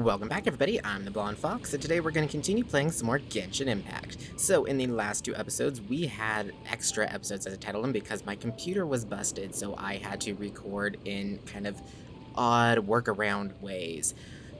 Welcome back everybody, I'm the Blonde Fox, and today we're going to continue playing some more Genshin Impact. So in the last two episodes, we had extra episodes as I titled them because my computer was busted, so I had to record in kind of odd workaround ways.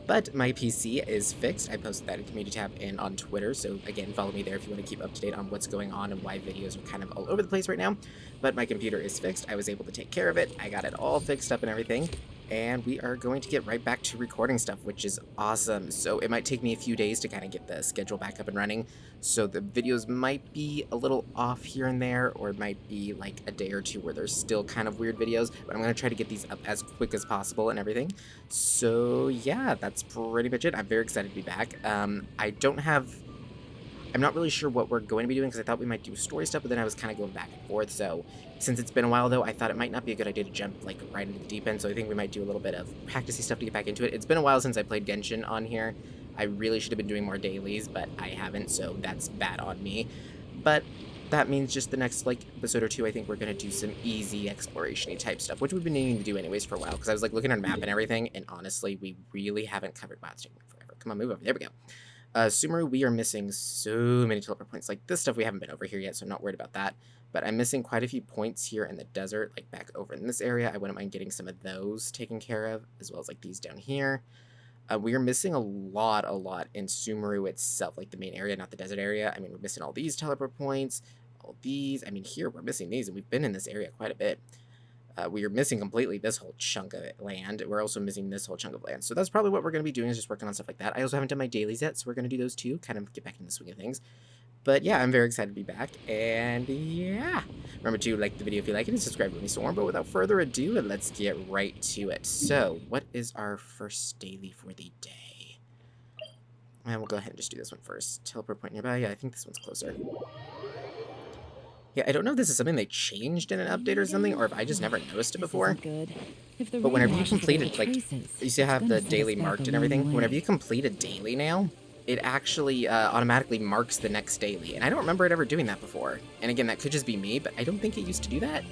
But my PC is fixed. I posted that in the community tab and on Twitter, so again, follow me there if you want to keep up to date on what's going on and why videos are kind of all over the place right now. But my computer is fixed. I was able to take care of it. I got it all fixed up and everything. And we are going to get right back to recording stuff, which is awesome. So it might take me a few days to kind of get the schedule back up and running. So the videos might be a little off here and there, or it might be like a day or two where there's still kind of weird videos. But I'm going to try to get these up as quick as possible and everything. So yeah, that's pretty much it. I'm very excited to be back. I'm not really sure what we're going to be doing because I thought we might do story stuff, but then I was kind of going back and forth. So since it's been a while though, I thought it might not be a good idea to jump like right into the deep end. So I think we might do a little bit of practicey stuff to get back into it. It's been a while since I played Genshin on here. I really should have been doing more dailies, but I haven't, so that's bad on me. But that means just the next like episode or two, I think we're going to do some easy exploration-y type stuff, which we've been needing to do anyways for a while, because I was like looking at our map and everything, and honestly, we really haven't covered. Wow, it's taking forever. Come on, move over. There we go. Sumeru, we are missing so many teleport points. Like, this stuff we haven't been over here yet, so I'm not worried about that. But I'm missing quite a few points here in the desert, like back over in this area. I wouldn't mind getting some of those taken care of, as well as like these down here. We are missing a lot in Sumeru itself, like the main area, not the desert area. I mean, we're missing all these teleport points, all these. I mean, here we're missing these, and we've been in this area quite a bit. We are missing completely this whole chunk of land. We're also missing this whole chunk of land. So that's probably what we're going to be doing, is just working on stuff like that. I also haven't done my dailies yet, so we're going to do those too, kind of get back in the swing of things. But yeah, I'm very excited to be back, and yeah. Remember to like the video if you like it and subscribe with me some more, but without further ado, let's get right to it. So, what is our first daily for the day? And we'll go ahead and just do this one first. Teleport point nearby. Yeah, I think this one's closer. Yeah, I don't know if this is something they changed in an update or something, or if I just never noticed it before. But whenever you complete it, like, you see I have the daily marked and everything. Whenever you complete a daily now, it actually automatically marks the next daily. And I don't remember it ever doing that before. And again, that could just be me, but I don't think it used to do that.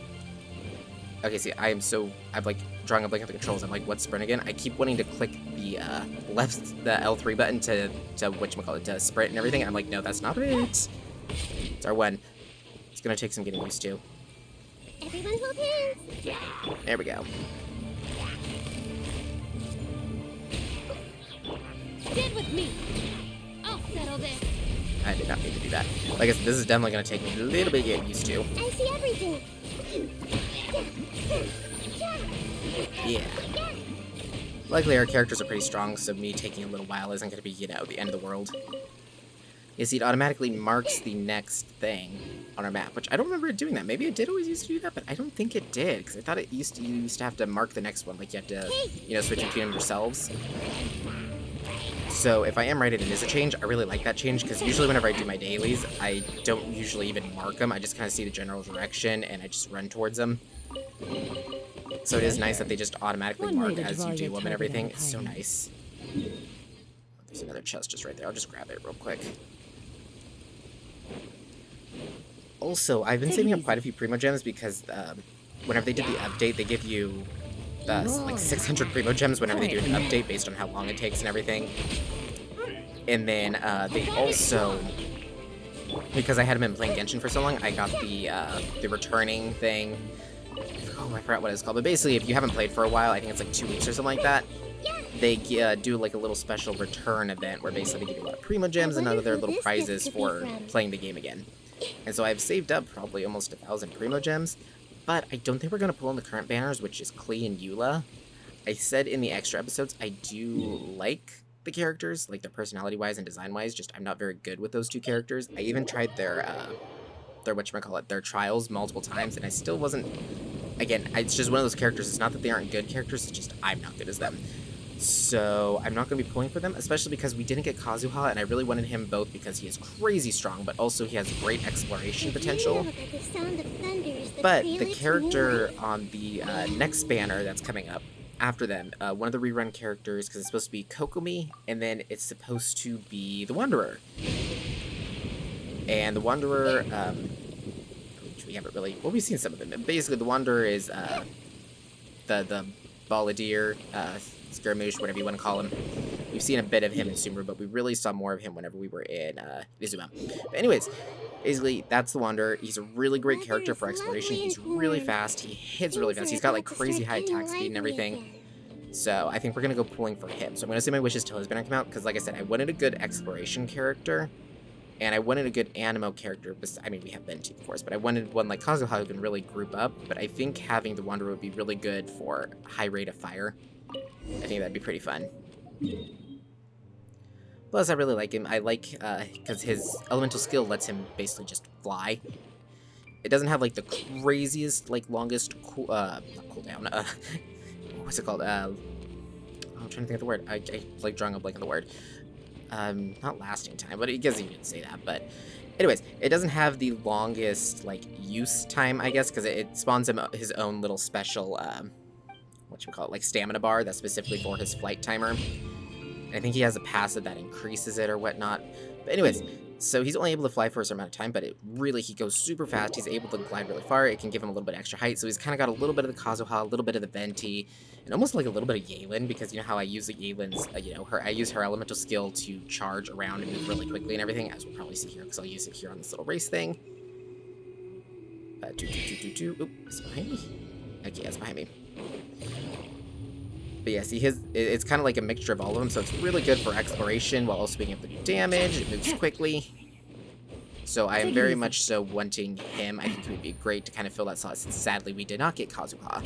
Okay, see, I'm like drawing a blank on the controls. I'm like, what's sprint again? I keep wanting to click the the L3 button to whatchamacallit, to sprint and everything. I'm like, no, that's not it. It's R1. It's gonna take some getting used to. Everyone hold hands. There we go. Stand with me. I'll settle this. I did not mean to do that. Like I said, this is definitely gonna take me a little bit to get used to. I see everything. Yeah. Luckily, our characters are pretty strong, so me taking a little while isn't gonna be, you know, the end of the world. You see, it automatically marks the next thing on our map, which I don't remember it doing that. Maybe it did always used to do that, but I don't think it did, because I thought it used to have to mark the next one, like you have to, you know, switch between them yourselves. So if I am right, it is a change. I really like that change, because usually whenever I do my dailies, I don't usually even mark them. I just kind of see the general direction, and I just run towards them. So it is nice that they just automatically mark as you do them and everything. It's so nice. There's another chest just right there. I'll just grab it real quick. Also, I've been saving up quite a few Primo Gems because whenever they did the update, they give you like 600 Primo Gems whenever they do an update based on how long it takes and everything. And then they also, because I hadn't been playing Genshin for so long, I got the returning thing. Oh, I forgot what it's called. But basically, if you haven't played for a while, I think it's like 2 weeks or something like that, they do like a little special return event where basically they give you a lot of Primo Gems and other little prizes for playing the game again. And so I've saved up probably almost 1,000 Primo Gems, but I don't think we're going to pull in the current banners, which is Klee and Eula. I said in the extra episodes, I do like the characters, like their personality-wise and design-wise, just I'm not very good with those two characters. I even tried their trials multiple times, and I still wasn't, again, it's just one of those characters. It's not that they aren't good characters, it's just I'm not good as them. So I'm not going to be pulling for them, especially because we didn't get Kazuha, and I really wanted him both because he is crazy strong, but also he has great exploration potential. But the character on the next banner that's coming up after them, one of the rerun characters, because it's supposed to be Kokomi, and then it's supposed to be the Wanderer. And the Wanderer, which we haven't really, well, we've seen some of them. Basically, the Wanderer is the Balladeer, Skirmish, whatever you want to call him. We've seen a bit of him in Sumeru, but we really saw more of him whenever we were in Izuma. But anyways, basically, that's the Wanderer. He's a really great character for exploration. He's really fast. He hits really fast. He's got like crazy high attack speed and everything. So I think we're going to go pulling for him. So I'm going to say my wishes till his banner come out, because like I said, I wanted a good exploration character, and I wanted a good animo character. I mean, we have Venti, of course, but I wanted one like Kazuha who can really group up. But I think having the Wanderer would be really good for high rate of fire. I think that'd be pretty fun. Plus, I really like him. I like, because his elemental skill lets him basically just fly. It doesn't have, like, the craziest, like, longest, not cooldown, what's it called? I'm trying to think of the word. I like, drawing a blank on the word. Not lasting time, but I guess you didn't say that, but... Anyways, it doesn't have the longest, like, use time, I guess, because it spawns him his own little special, whatchamacallit, like, stamina bar that's specifically for his flight timer. And I think he has a passive that increases it or whatnot. But anyways, so he's only able to fly for a certain amount of time, but he goes super fast. He's able to glide really far. It can give him a little bit extra height. So he's kind of got a little bit of the Kazuha, a little bit of the Venti, and almost like a little bit of Yelan, because you know how I use the Yelan's, I use her elemental skill to charge around and move really quickly and everything, as we'll probably see here, because I'll use it here on this little race thing. Oop, is it behind me? Okay, yeah, it's behind me. But yeah, see, it's kind of like a mixture of all of them, so it's really good for exploration while also being able to do damage. It moves quickly. So I am very much so wanting him. I think it would be great to kind of fill that slot, since sadly we did not get Kazuha.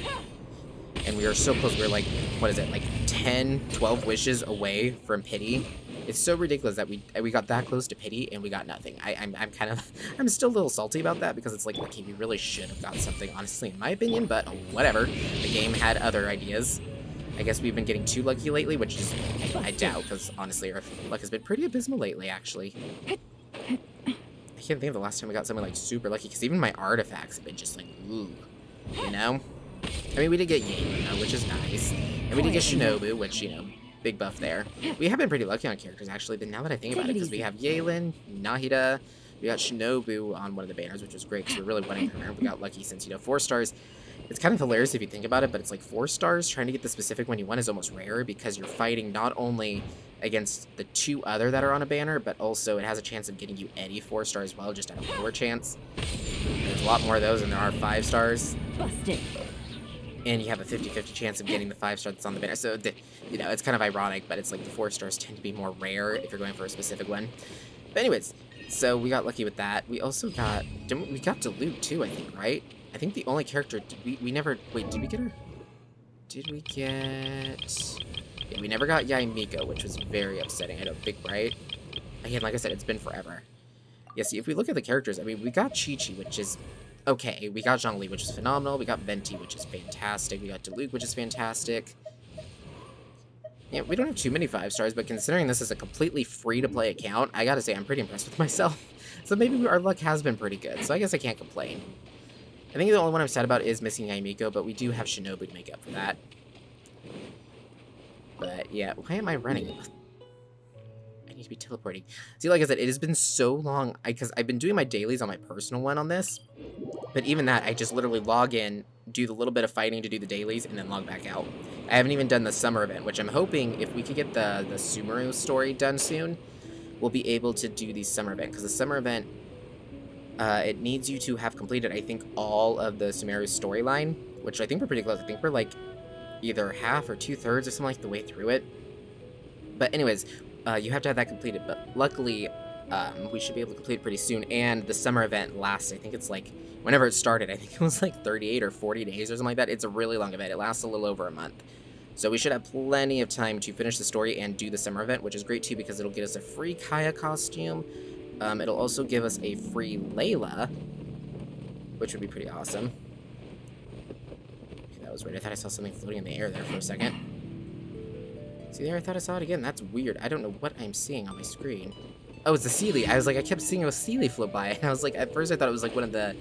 And we are so close. We're like, what is it, like 10, 12 wishes away from Pity. It's so ridiculous that we got that close to Pity and we got nothing. I'm still a little salty about that, because it's like, okay, we really should have got something, honestly, in my opinion, but whatever. The game had other ideas. I guess we've been getting too lucky lately, which is, I doubt, because honestly, our luck has been pretty abysmal lately, actually. I can't think of the last time we got something, like, super lucky, because even my artifacts have been just, like, ooh, you know? I mean, we did get Yelan, which is nice, and we did get Shinobu, which, big buff there. We have been pretty lucky on characters, actually, but now that I think about it, because we have Yelan, Nahida, we got Shinobu on one of the banners, which was great, because we're really wanting her. We got lucky since, 4 stars. It's kind of hilarious if you think about it, but it's like 4 stars. Trying to get the specific one you want is almost rare, because you're fighting not only against the 2 other that are on a banner, but also it has a chance of getting you any 4 star as well, just at a lower chance. There's a lot more of those than there are 5 stars. Busted. And you have a 50-50 chance of getting the 5 star that's on the banner. So, it's kind of ironic, but it's like the 4 stars tend to be more rare if you're going for a specific one. But anyways, so we got lucky with that. We also got, we got Dilute too, I think, right? I think the only character, we never, wait, did we get her? Did we get, yeah, we never got Yaimiko, which was very upsetting, I don't think, right? Again, like I said, it's been forever. Yeah, see, if we look at the characters, I mean, we got Chi-Chi, which is okay. We got Zhongli, which is phenomenal. We got Venti, which is fantastic. We got Diluc, which is fantastic. Yeah, we don't have too many 5 stars, but considering this is a completely free-to-play account, I gotta say, I'm pretty impressed with myself. So maybe our luck has been pretty good, so I guess I can't complain. I think the only one I'm sad about is missing Yaimiko, but we do have Shinobu to make up for that. But yeah, why am I running? I need to be teleporting. See, like I said, it has been so long, because I've been doing my dailies on my personal one on this, but even that, I just literally log in, do the little bit of fighting to do the dailies, and then log back out. I haven't even done the summer event, which I'm hoping, if we could get the Sumeru story done soon, we'll be able to do the summer event, because the summer event, it needs you to have completed, I think, all of the Sumeru storyline, which I think we're pretty close. I think we're, like, either half or 2/3 or something like the way through it. But anyways, you have to have that completed, but luckily, we should be able to complete it pretty soon, and the summer event lasts, I think it's like, whenever it started, I think it was like 38 or 40 days or something like that. It's a really long event. It lasts a little over a month. So we should have plenty of time to finish the story and do the summer event, which is great too, because it'll get us a free Kaya costume. It'll also give us a free Layla, which would be pretty awesome. Okay, that was weird. I thought I saw something floating in the air there for a second. See there? I thought I saw it again. That's weird. I don't know what I'm seeing on my screen. Oh, it's the Sealy. I was like, I kept seeing a Sealy float by, and I was like, at first I thought it was like one of the,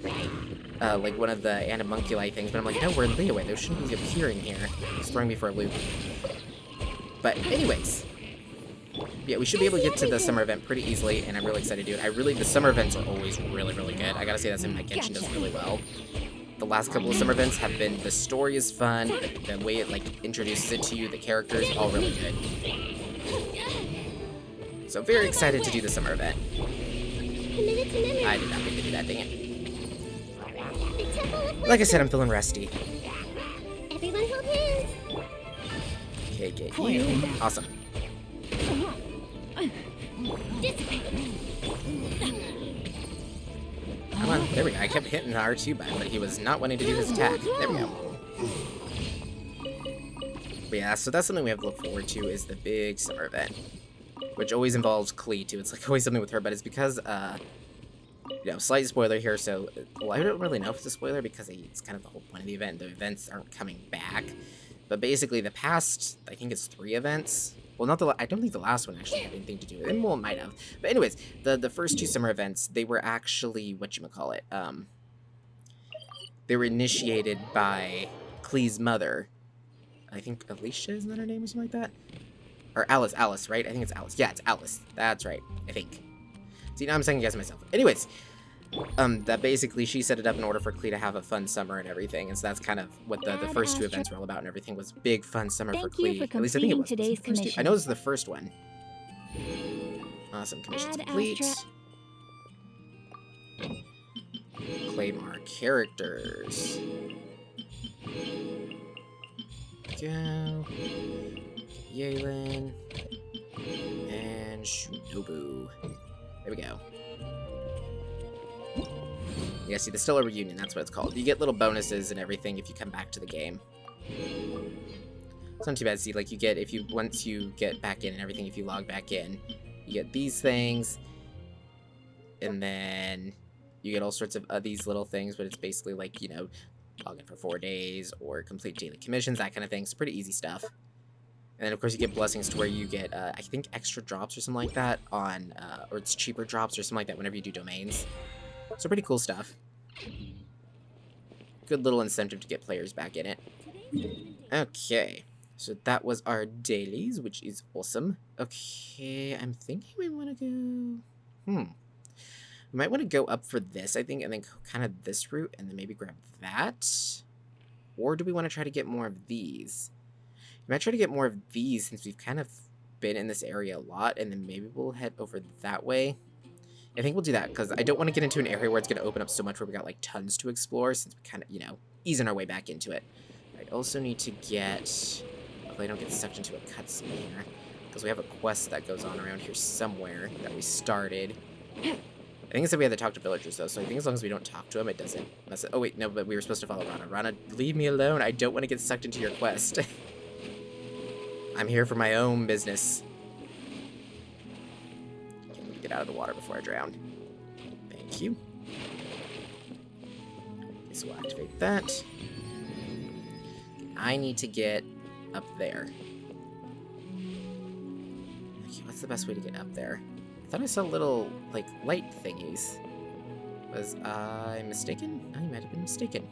animunculi things, but I'm like, no, we're in Leeway. Those shouldn't be appearing here. It's throwing me for a loop. But anyways, yeah, we should be able to get to the summer event pretty easily, and I'm really excited to do it. The summer events are always really, really good. I gotta say that's something that Genshin does really well. The last couple of summer events have been, the story is fun, the way it, like, introduces it to you, the characters, all really good. So very excited to do the summer event. Committed to memory. I did not mean to do that, dang it. The Temple of Like I said, I'm feeling rusty. Everyone hold hands. Okay, get you. Awesome. Dissipate. Come on, there we go. I kept hitting the R2 button, but he was not wanting to do his attack. There we go. But yeah, so that's something we have to look forward to, is the big summer event. Which always involves Klee, too. It's like always something with her, but it's because, you know, slight spoiler here, so, well, I don't really know if it's a spoiler because it's kind of the whole point of the event. The events aren't coming back. But basically, the past, I think it's 3 events. Well, not the, I don't think the last one actually had anything to do with it. Well, it might have. But anyways, the first 2 summer events, they were actually, whatchamacallit, they were initiated by Klee's mother. I think Alicia, isn't that her name or something like that? Or Alice, right? I think it's Alice. Yeah, it's Alice. That's right, I think. See, now I'm second guessing myself. Anyways, that basically she set it up in order for Klee to have a fun summer and everything, and so that's kind of what the first 2 events were all about and everything, was big fun summer for Thank you Klee. for At least I think it was. completing Was it the first today's 2? I know it was the first one. Awesome, commissions Add complete. Astra. Claim our characters. Go. Yalen. And Shinobu. There we go. Yeah, see, the Stellar Reunion, that's what it's called. You get little bonuses and everything if you come back to the game. It's not too bad. See, like, you get, if you, once you get back in and everything, if you log back in, you get these things, and then you get all sorts of these little things, but it's basically like, you know, log in for 4 days, or complete daily commissions, that kind of thing. It's pretty easy stuff. And then, of course, you get blessings to where you get, I think, extra drops or something like that on, or it's cheaper drops or something like that whenever you do domains. So pretty cool stuff. Good little incentive to get players back in it. Okay, so that was our dailies, which is awesome. Okay, I'm thinking we want to go... We might want to go up for this, I think, and then go kind of this route, and then maybe grab that. Or do we want to try to get more of these? We might try to get more of these since we've kind of been in this area a lot, and then maybe we'll head over that way. I think we'll do that, because I don't want to get into an area where it's going to open up so much where we got, like, tons to explore, since we kind of, you know, easing our way back into it. I also need to get... Hopefully I don't get sucked into a cutscene here, because we have a quest that goes on around here somewhere that we started. I think it said we had to talk to villagers, though, so I think as long as we don't talk to them, it doesn't mess it. Oh, wait, no, but we were supposed to follow Rana. Rana, leave me alone. I don't want to get sucked into your quest. I'm here for my own business. Okay, let me get out of the water before I drown. Thank you. Okay, so we'll activate that. I need to get up there. Okay, what's the best way to get up there? I thought I saw little, like, light thingies. Was I mistaken? I might have been mistaken.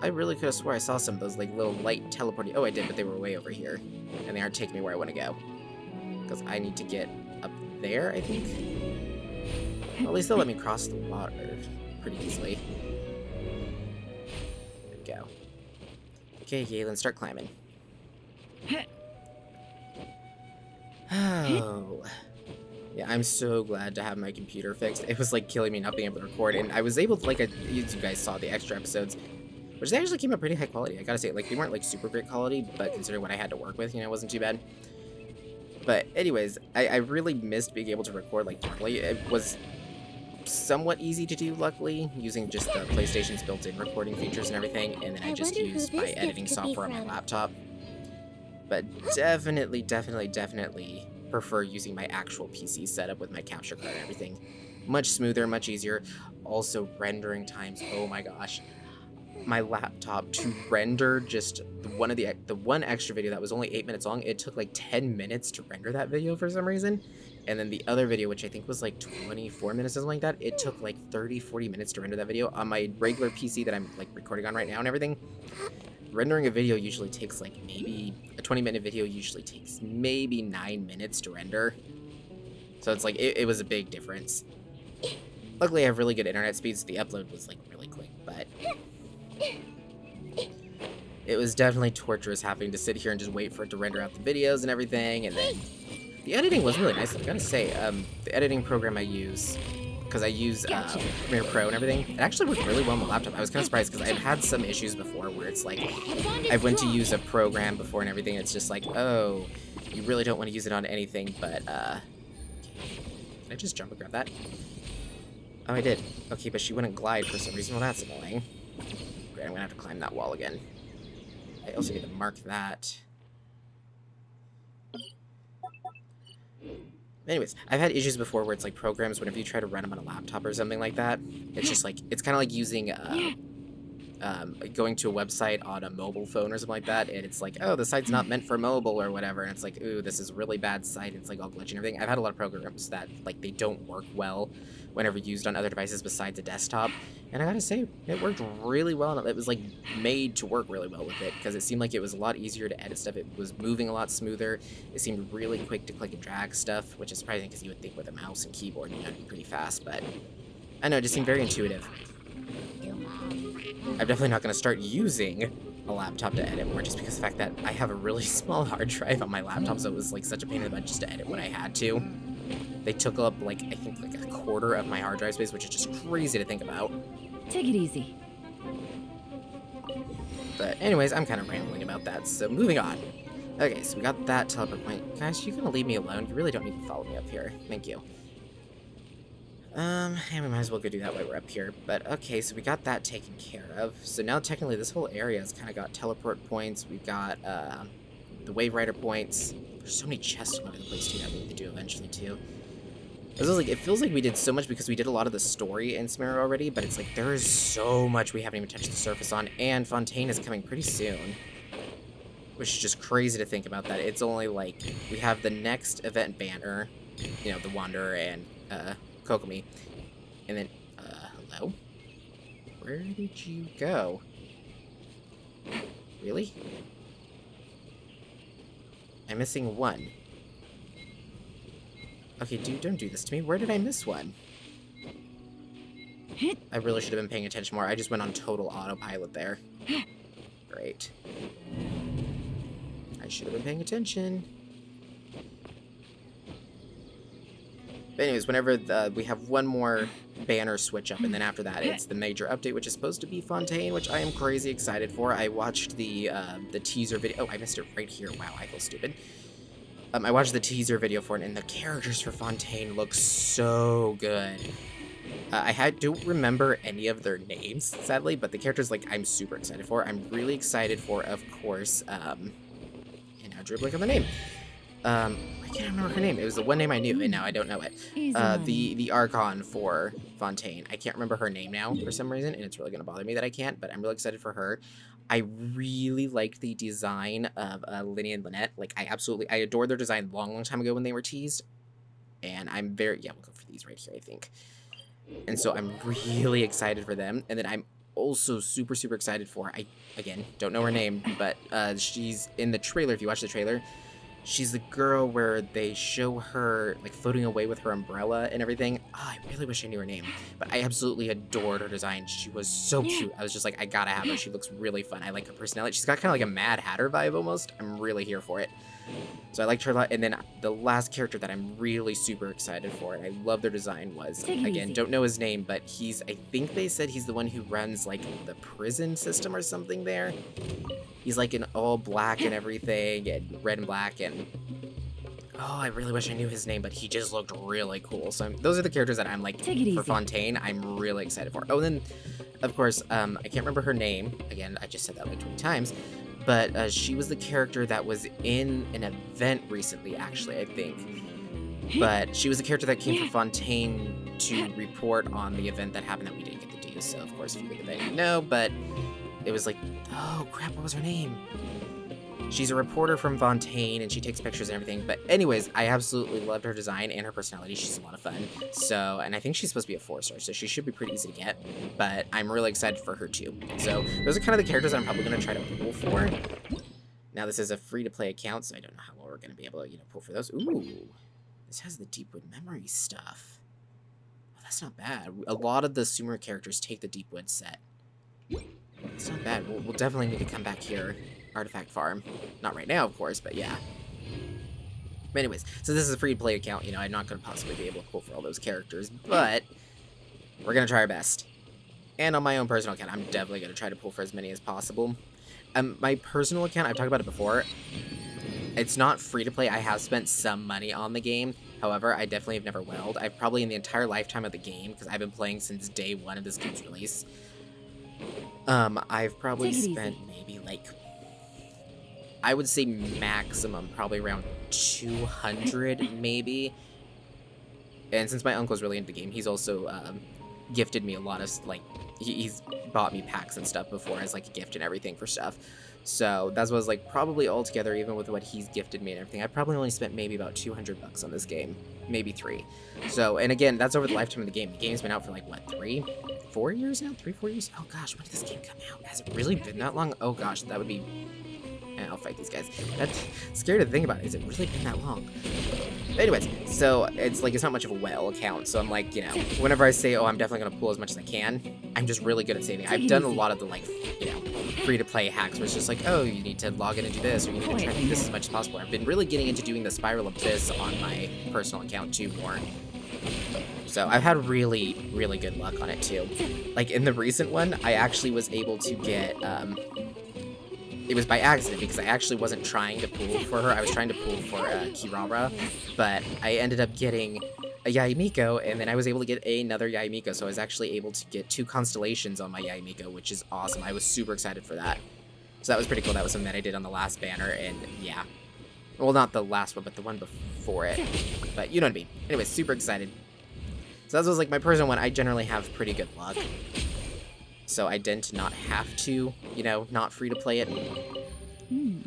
I really could have swore I saw some of those, like, little light teleporting... Oh, I did, but they were way over here. And they aren't taking me where I want to go. Because I need to get up there, I think. Well, at least they'll let me cross the water pretty easily. There we go. Okay, Galen, start climbing. Oh... Yeah, I'm so glad to have my computer fixed. It was like killing me not being able to record, and I was able to, like, you guys saw the extra episodes, which they actually came out pretty high quality. I gotta say, like, they weren't like super great quality, but considering what I had to work with, you know, it wasn't too bad. But anyways, I really missed being able to record like directly. It was somewhat easy to do, luckily, using just the PlayStation's built-in recording features and everything, and then I just used my editing software on my laptop. But definitely prefer using my actual PC setup with my capture card and everything. Much smoother, much easier. Also, rendering times, oh my gosh. My laptop, to render just the one extra video that was only 8 minutes long, it took like 10 minutes to render that video for some reason. And then the other video, which I think was like 24 minutes or something like that, it took like 30-40 minutes to render that video on my regular PC that I'm like recording on right now and everything. Rendering a video usually takes like maybe, a 20-minute video usually takes maybe 9 minutes to render. So it's like, it was a big difference. Luckily I have really good internet speeds, so the upload was like really quick, but it was definitely torturous having to sit here and just wait for it to render out the videos and everything, and then The editing was really nice, I gotta say. The editing program I use, because I use Gotcha. Premiere Pro and everything, it actually worked really well on the laptop. I was kind of surprised because I've had some issues before where it's like, The bond is I went to strong. use a program before and everything, it's just like, oh, you really don't want to use it on anything, but, can I just jump and grab that? Oh, I did. Okay, but she wouldn't glide for some reason. Well, that's annoying. Great, I'm gonna have to climb that wall again. I also need to mark that. Anyways, I've had issues before where it's like programs, whenever you try to run them on a laptop or something like that, it's just like, it's kind of like using, going to a website on a mobile phone or something like that, and it's like, oh, the site's not meant for mobile or whatever, and it's like, ooh, this is a really bad site, it's like all glitchy and everything. I've had a lot of programs that, like, they don't work well whenever used on other devices besides a desktop, and I gotta say, it worked really well. It was, like, made to work really well with it, because it seemed like it was a lot easier to edit stuff. It was moving a lot smoother. It seemed really quick to click and drag stuff, which is surprising, because you would think with a mouse and keyboard, you know, it'd be pretty fast, but I know, it just seemed very intuitive. I'm definitely not going to start using a laptop to edit more, just because of the fact that I have a really small hard drive on my laptop, so it was like such a pain in the butt just to edit when I had to. They took up, like, I think like a quarter of my hard drive space, which is just crazy to think about. Take it easy. But anyways, I'm kind of rambling about that, so moving on. Okay, so we got that teleport point. Guys, you're going to leave me alone. You really don't need to follow me up here. Thank you. And we might as well go do that while we're up here. But okay, so we got that taken care of. So now technically this whole area has kind of got teleport points. We've got the Wave Rider points. There's so many chests all over the place too that we need to do eventually too. It feels like we did so much because we did a lot of the story in Samara already, but it's like there is so much we haven't even touched the surface on, and Fontaine is coming pretty soon. Which is just crazy to think about that. It's only like, we have the next event banner, you know, the Wanderer and Kokomi. And then, hello? Where did you go? Really? I'm missing one. Okay, dude, don't do this to me. Where did I miss one? I really should have been paying attention more. I just went on total autopilot there. Great. I should have been paying attention. But anyways, whenever we have one more banner switch up, and then after that, it's the major update, which is supposed to be Fontaine, which I am crazy excited for. I watched the teaser video. Oh, I missed it right here. Wow, I feel stupid. I watched the teaser video for it, and the characters for Fontaine look so good. I don't remember any of their names, sadly, but the characters, like, I'm super excited for. I'm really excited for, of course, and now I drew a blank on the name. I can't remember her name. It was the one name I knew, and now I don't know it. The Archon for Fontaine. I can't remember her name now for some reason, and it's really going to bother me that I can't, but I'm really excited for her. I really liked the design of Linny and Lynette. Like, I adored their design long time ago when they were teased, and I'm yeah, we'll go for these right here, I think. And so I'm really excited for them, and then I'm also super excited for, I, again, don't know her name, but she's in the trailer. If you watch the trailer, she's the girl where they show her, like, floating away with her umbrella and everything. Oh, I really wish I knew her name. But I absolutely adored her design. She was so cute. I was just like, I gotta have her. She looks really fun. I like her personality. She's got kind of like a Mad Hatter vibe almost. I'm really here for it. So I liked her a lot. And then the last character that I'm really super excited for, and I love their design, was, again, don't know his name, but I think they said he's the one who runs, like, the prison system or something there. He's like in all black and everything, and red and black, and oh, I really wish I knew his name, but he just looked really cool. So those are the characters that I'm like, for Fontaine, I'm really excited for. Oh, and then, of course, I can't remember her name. Again, I just said that like 20 times. But she was the character that was in an event recently, actually, I think. But she was the character that came from Fontaine to report on the event that happened that we didn't get to do. So, of course, if you look at that, you know, but it was like, oh, crap, what was her name? She's a reporter from Fontaine, and she takes pictures and everything. But anyways, I absolutely loved her design and her personality. She's a lot of fun. So, and I think she's supposed to be a 4-star, so she should be pretty easy to get. But I'm really excited for her, too. So, those are kind of the characters I'm probably going to try to pull for. Now, this is a free-to-play account, so I don't know how well we're going to be able to, you know, pull for those. Ooh, this has the Deepwood memory stuff. Oh, that's not bad. A lot of the Sumer characters take the Deepwood set. It's not bad. We'll definitely need to come back here. Artifact farm. Not right now, of course, but yeah. But anyways, so this is a free-to-play account, you know, I'm not going to possibly be able to pull for all those characters, but we're going to try our best. And on my own personal account, I'm definitely going to try to pull for as many as possible. My personal account, I've talked about it before, it's not free-to-play. I have spent some money on the game. However, I definitely have never welled. I've probably, in the entire lifetime of the game, because I've been playing since day one of this game's release, I've probably spent maybe, like, I would say maximum, probably around 200, maybe. And since my uncle's really into the game, he's also gifted me a lot of, like, he's bought me packs and stuff before as, like, a gift and everything for stuff. So that's what I was like, probably altogether, even with what he's gifted me and everything, I probably only spent maybe about 200 bucks on this game, maybe 3. So, and again, that's over the lifetime of the game. The game's been out for like, what, 4 years now? 4 years? Oh gosh, when did this game come out? Has it really been that long? Oh gosh, that would be... I'll fight these guys. That's scary to think about. Has it really been that long? But anyways, so it's like, it's not much of a well account. So I'm like, you know, whenever I say, oh, I'm definitely going to pull as much as I can, I'm just really good at saving. I've done a lot of the, like, you know, free-to-play hacks where it's just like, oh, you need to log in and do this, or you need to try to do this as much as possible. I've been really getting into doing the Spiral Abyss on my personal account too more. So I've had really, really good luck on it too. Like in the recent one, I actually was able to get, it was by accident because I actually wasn't trying to pull for her. I was trying to pull for Kirara, but I ended up getting a Yaimiko, and then I was able to get another Yaimiko, so I was actually able to get 2 constellations on my Yaimiko, which is awesome. I was super excited for that. So that was pretty cool. That was something that I did on the last banner, and yeah. Well, not the last one, but the one before it. But you know what I mean. Anyways, super excited. So that was like my personal one. I generally have pretty good luck. So I tend to not have to, you know, not free to play it.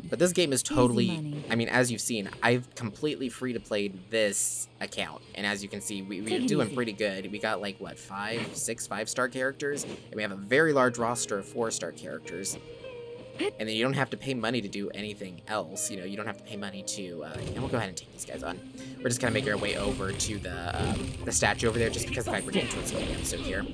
But this game is totally, I mean, as you've seen, I've completely free to played this account. And as you can see, we're doing pretty good. We got like, what, 6 5-star characters? And we have a very large roster of 4-star characters. And then you don't have to pay money to do anything else. You know, you don't have to pay money to, and we'll go ahead and take these guys on. We're just kind of making our way over to the statue over there, just because the fact we're getting towards the episode here.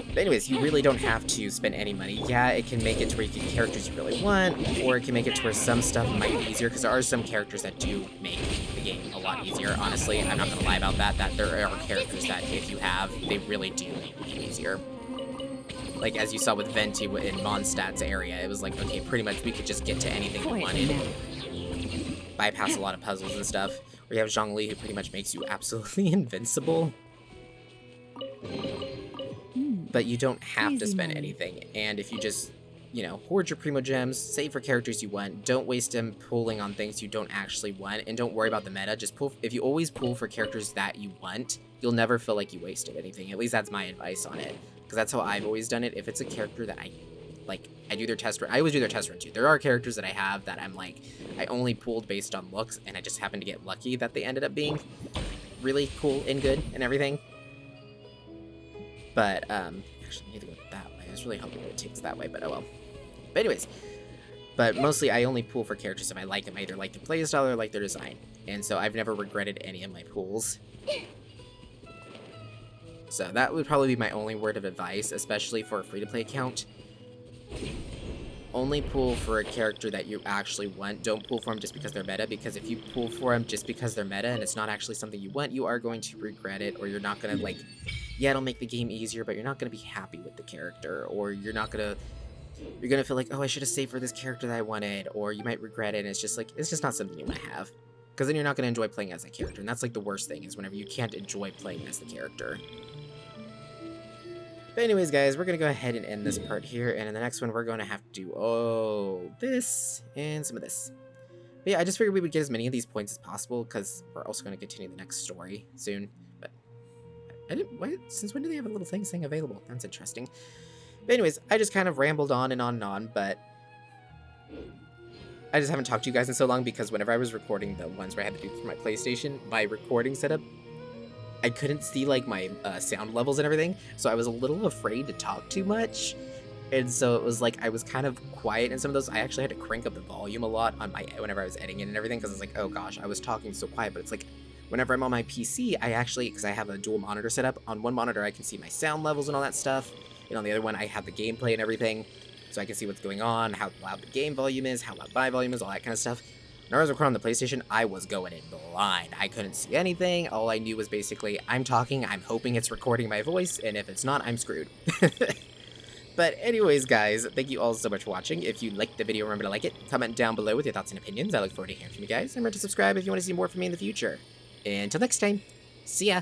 But anyways, you really don't have to spend any money. Yeah, it can make it to where you get characters you really want, or it can make it to where some stuff might be easier, because there are some characters that do make the game a lot easier, honestly. I'm not going to lie about that, that there are characters that if you have, they really do make the game easier. Like, as you saw with Venti in Mondstadt's area, it was like, okay, pretty much we could just get to anything we wanted. Bypass a lot of puzzles and stuff. Or you have Zhongli, who pretty much makes you absolutely invincible. But you don't have to spend anything. And if you just, you know, hoard your Primo Gems, save for characters you want, don't waste them pulling on things you don't actually want, and don't worry about the meta. Just pull, if you always pull for characters that you want, you'll never feel like you wasted anything. At least that's my advice on it. Because that's how I've always done it. If it's a character that I, like, I do their test run. I always do their test run too. There are characters that I have that I'm like, I only pulled based on looks, and I just happened to get lucky that they ended up being really cool and good and everything. But, actually, I need to go that way. I was really hoping it takes that way, but oh well. But anyways, but mostly I only pull for characters if I like them. I either like their playstyle or like their design. And so I've never regretted any of my pulls. So that would probably be my only word of advice, especially for a free-to-play account. Only pull for a character that you actually want. Don't pull for them just because they're meta, because if you pull for them just because they're meta and it's not actually something you want, you are going to regret it, or you're not going to, like, yeah, it'll make the game easier, but you're not going to be happy with the character, or you're not going to, you're going to feel like, oh, I should have saved for this character that I wanted, or you might regret it, and it's just like, it's just not something you want to have. Because then you're not going to enjoy playing as that character, and that's, like, the worst thing, is whenever you can't enjoy playing as the character. But anyways, guys, we're going to go ahead and end this part here, and in the next one, we're going to have to do, this, and some of this. But yeah, I just figured we would get as many of these points as possible, because we're also going to continue the next story soon. But I didn't, since when do they have a little thing saying available? That's interesting. But anyways, I just kind of rambled on and on and on, but I just haven't talked to you guys in so long, because whenever I was recording the ones where I had to do for my PlayStation, my recording setup, I couldn't see, like, my sound levels and everything, so I was a little afraid to talk too much, and so it was like I was kind of quiet in some of those. I actually had to crank up the volume a lot on my, whenever I was editing it and everything, because it's like, oh gosh, I was talking so quiet. But it's like, whenever I'm on my PC, I actually, because I have a dual monitor setup, on one monitor I can see my sound levels and all that stuff, and on the other one I have the gameplay and everything, so I can see what's going on, how loud the game volume is, how loud my volume is, all that kind of stuff. When I was recording on the PlayStation, I was going in blind. I couldn't see anything. All I knew was basically, I'm talking, I'm hoping it's recording my voice, and if it's not, I'm screwed. But anyways, guys, thank you all so much for watching. If you liked the video, remember to like it, comment down below with your thoughts and opinions. I look forward to hearing from you guys, and remember to subscribe if you want to see more from me in the future. Until next time, see ya!